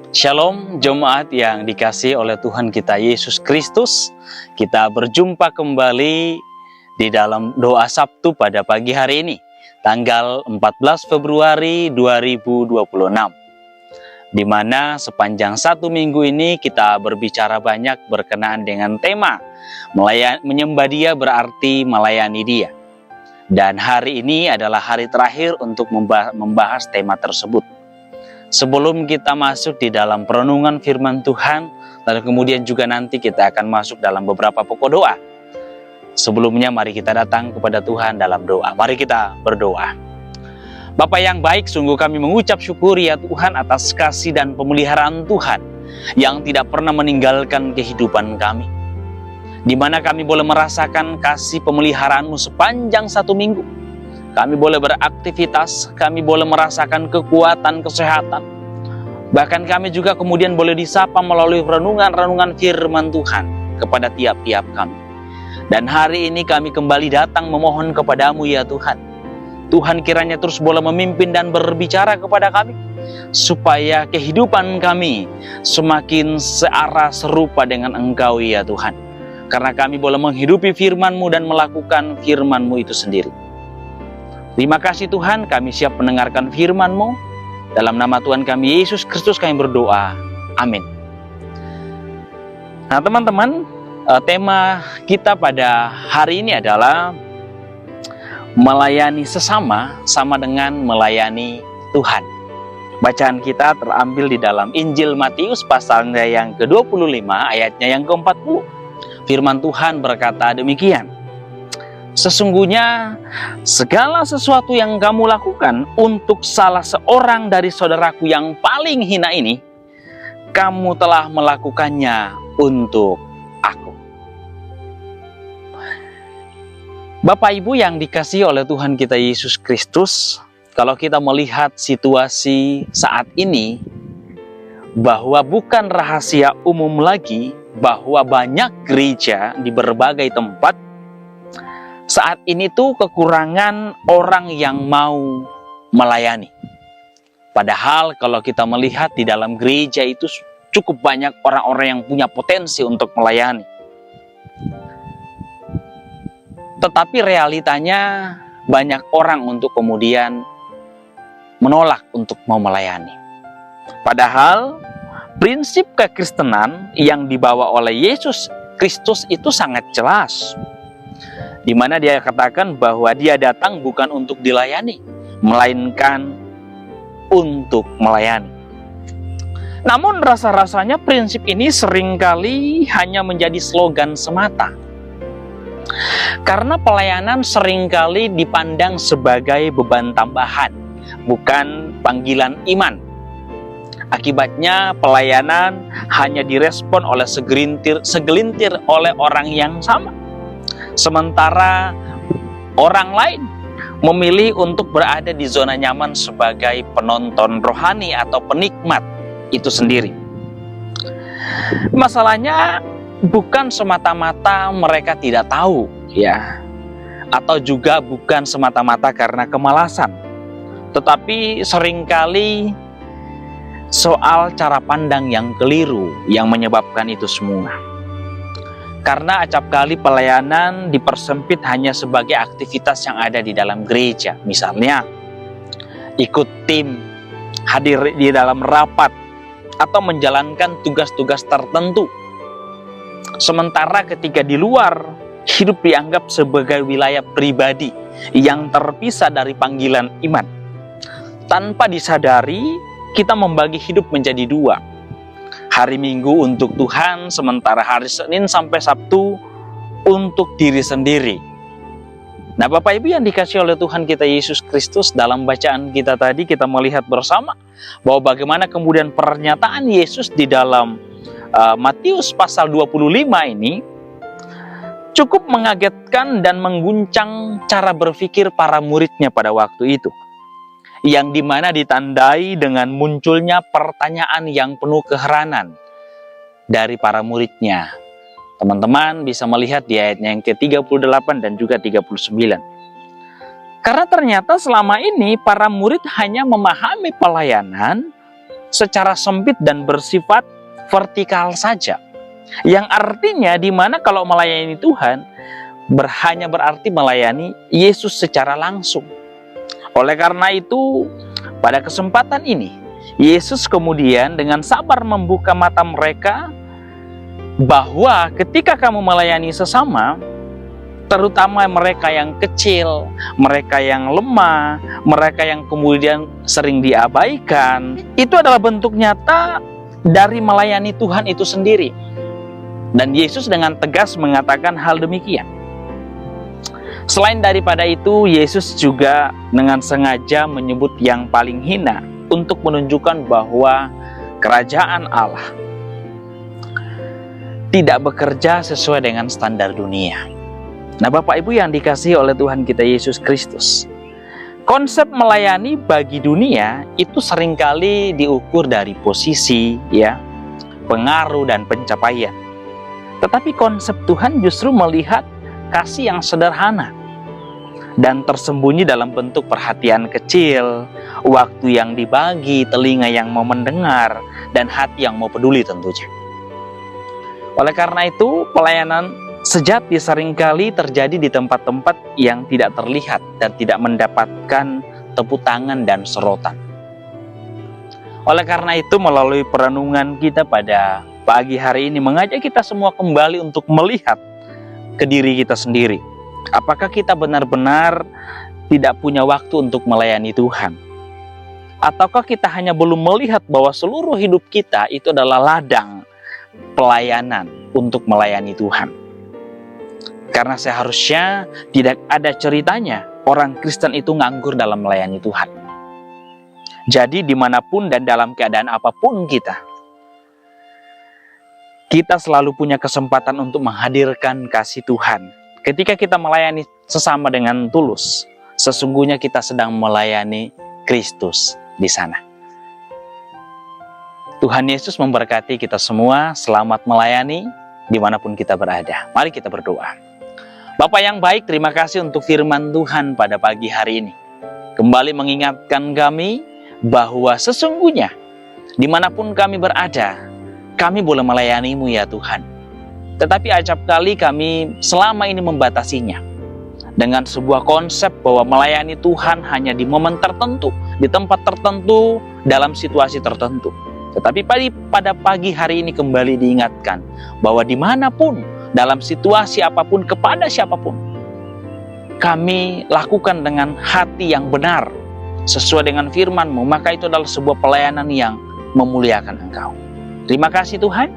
Shalom jemaat yang dikasihi oleh Tuhan kita Yesus Kristus. Kita berjumpa kembali di dalam doa Sabtu pada pagi hari ini, tanggal 14 Februari 2026. Di mana sepanjang satu minggu ini kita berbicara banyak berkenaan dengan tema menyembah Dia berarti melayani Dia. Dan hari ini adalah hari terakhir untuk membahas tema tersebut. Sebelum kita masuk di dalam perenungan firman Tuhan, lalu kemudian juga nanti kita akan masuk dalam beberapa pokok doa. Sebelumnya mari kita datang kepada Tuhan dalam doa. Mari kita berdoa. Bapa yang baik, sungguh kami mengucap syukur ya Tuhan atas kasih dan pemeliharaan Tuhan yang tidak pernah meninggalkan kehidupan kami. Di mana kami boleh merasakan kasih pemeliharaan-Mu sepanjang satu minggu. Kami boleh beraktivitas, kami boleh merasakan kekuatan, kesehatan. Bahkan kami juga kemudian boleh disapa melalui renungan-renungan firman Tuhan kepada tiap-tiap kami. Dan hari ini kami kembali datang memohon kepada-Mu ya Tuhan. Tuhan kiranya terus boleh memimpin dan berbicara kepada kami, supaya kehidupan kami semakin searah serupa dengan Engkau ya Tuhan. Karena kami boleh menghidupi firman-Mu dan melakukan firman-Mu itu sendiri. Terima kasih Tuhan, kami siap mendengarkan firman-Mu. Dalam nama Tuhan kami Yesus Kristus kami berdoa. Amin. Nah teman-teman, tema kita pada hari ini adalah melayani sesama sama dengan melayani Tuhan. Bacaan kita terambil di dalam Injil Matius pasalnya yang ke-25 ayatnya yang ke-40. Firman Tuhan berkata demikian. Sesungguhnya segala sesuatu yang kamu lakukan untuk salah seorang dari saudaraku yang paling hina ini, kamu telah melakukannya untuk aku. Bapak Ibu yang dikasihi oleh Tuhan kita Yesus Kristus, kalau kita melihat situasi saat ini, bahwa bukan rahasia umum lagi bahwa banyak gereja di berbagai tempat saat ini tuh kekurangan orang yang mau melayani. Padahal kalau kita melihat di dalam gereja itu cukup banyak orang-orang yang punya potensi untuk melayani. Tetapi realitanya banyak orang untuk kemudian menolak untuk mau melayani. Padahal prinsip kekristenan yang dibawa oleh Yesus Kristus itu sangat jelas. Di mana Dia katakan bahwa Dia datang bukan untuk dilayani, melainkan untuk melayani. Namun rasa-rasanya prinsip ini seringkali hanya menjadi slogan semata. Karena pelayanan seringkali dipandang sebagai beban tambahan, bukan panggilan iman. Akibatnya pelayanan hanya direspon oleh segelintir oleh orang yang sama. Sementara orang lain memilih untuk berada di zona nyaman sebagai penonton rohani atau penikmat itu sendiri. Masalahnya bukan semata-mata mereka tidak tahu ya, atau juga bukan semata-mata karena kemalasan. Tetapi seringkali soal cara pandang yang keliru yang menyebabkan itu semua. Karena acapkali pelayanan dipersempit hanya sebagai aktivitas yang ada di dalam gereja. Misalnya, ikut tim, hadir di dalam rapat, atau menjalankan tugas-tugas tertentu. Sementara ketika di luar, hidup dianggap sebagai wilayah pribadi yang terpisah dari panggilan iman. Tanpa disadari, kita membagi hidup menjadi dua. Hari Minggu untuk Tuhan, sementara hari Senin sampai Sabtu untuk diri sendiri. Nah Bapak Ibu yang dikasihi oleh Tuhan kita Yesus Kristus, dalam bacaan kita tadi kita melihat bersama bahwa bagaimana kemudian pernyataan Yesus di dalam Matius pasal 25 ini cukup mengagetkan dan mengguncang cara berpikir para muridnya pada waktu itu. Yang dimana ditandai dengan munculnya pertanyaan yang penuh keheranan dari para muridnya. Teman-teman bisa melihat di ayatnya yang ke-38 dan juga 39. Karena ternyata selama ini para murid hanya memahami pelayanan secara sempit dan bersifat vertikal saja. Yang artinya di mana kalau melayani Tuhan hanya berarti melayani Yesus secara langsung. Oleh karena itu, pada kesempatan ini Yesus kemudian dengan sabar membuka mata mereka bahwa ketika kamu melayani sesama, terutama mereka yang kecil, mereka yang lemah, mereka yang kemudian sering diabaikan, itu adalah bentuk nyata dari melayani Tuhan itu sendiri. Dan Yesus dengan tegas mengatakan hal demikian. Selain daripada itu, Yesus juga dengan sengaja menyebut yang paling hina untuk menunjukkan bahwa kerajaan Allah tidak bekerja sesuai dengan standar dunia. Nah, Bapak Ibu yang dikasihi oleh Tuhan kita Yesus Kristus, konsep melayani bagi dunia itu seringkali diukur dari posisi, ya, pengaruh dan pencapaian. Tetapi konsep Tuhan justru melihat kasih yang sederhana dan tersembunyi dalam bentuk perhatian kecil, waktu yang dibagi, telinga yang mau mendengar, dan hati yang mau peduli tentunya. Oleh karena itu, pelayanan sejati seringkali terjadi di tempat-tempat yang tidak terlihat dan tidak mendapatkan tepuk tangan dan sorotan. Oleh karena itu, melalui perenungan kita pada pagi hari ini mengajak kita semua kembali untuk melihat ke diri kita sendiri. Apakah kita benar-benar tidak punya waktu untuk melayani Tuhan? Ataukah kita hanya belum melihat bahwa seluruh hidup kita itu adalah ladang pelayanan untuk melayani Tuhan? Karena seharusnya tidak ada ceritanya orang Kristen itu nganggur dalam melayani Tuhan. Jadi dimanapun dan dalam keadaan apapun kita selalu punya kesempatan untuk menghadirkan kasih Tuhan. Ketika kita melayani sesama dengan tulus, sesungguhnya kita sedang melayani Kristus di sana. Tuhan Yesus memberkati kita semua, selamat melayani dimanapun kita berada. Mari kita berdoa. Bapa yang baik, terima kasih untuk firman Tuhan pada pagi hari ini. Kembali mengingatkan kami bahwa sesungguhnya dimanapun kami berada, kami boleh melayani-Mu ya Tuhan. Tetapi acap kali kami selama ini membatasinya dengan sebuah konsep bahwa melayani Tuhan hanya di momen tertentu, di tempat tertentu, dalam situasi tertentu. Tetapi pada pagi hari ini kembali diingatkan bahwa dimanapun, dalam situasi apapun, kepada siapapun, kami lakukan dengan hati yang benar, sesuai dengan firman-Mu, maka itu adalah sebuah pelayanan yang memuliakan Engkau. Terima kasih Tuhan.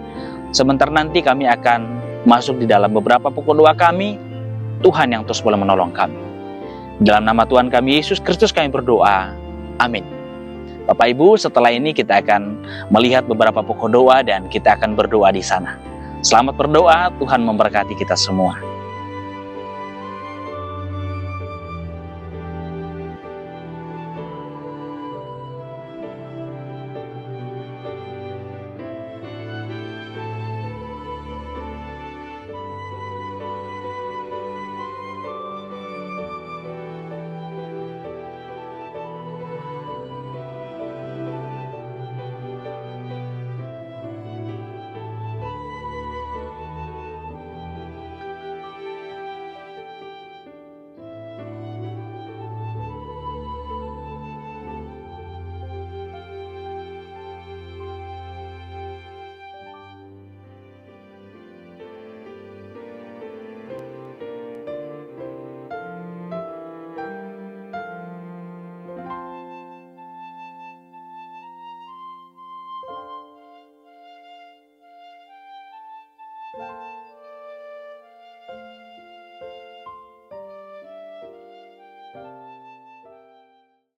Sebentar nanti kami akan masuk di dalam beberapa pokok doa kami. Tuhan yang terus boleh menolong kami. Dalam nama Tuhan kami Yesus Kristus kami berdoa. Amin. Bapak Ibu, setelah ini kita akan melihat beberapa pokok doa dan kita akan berdoa di sana. Selamat berdoa, Tuhan memberkati kita semua.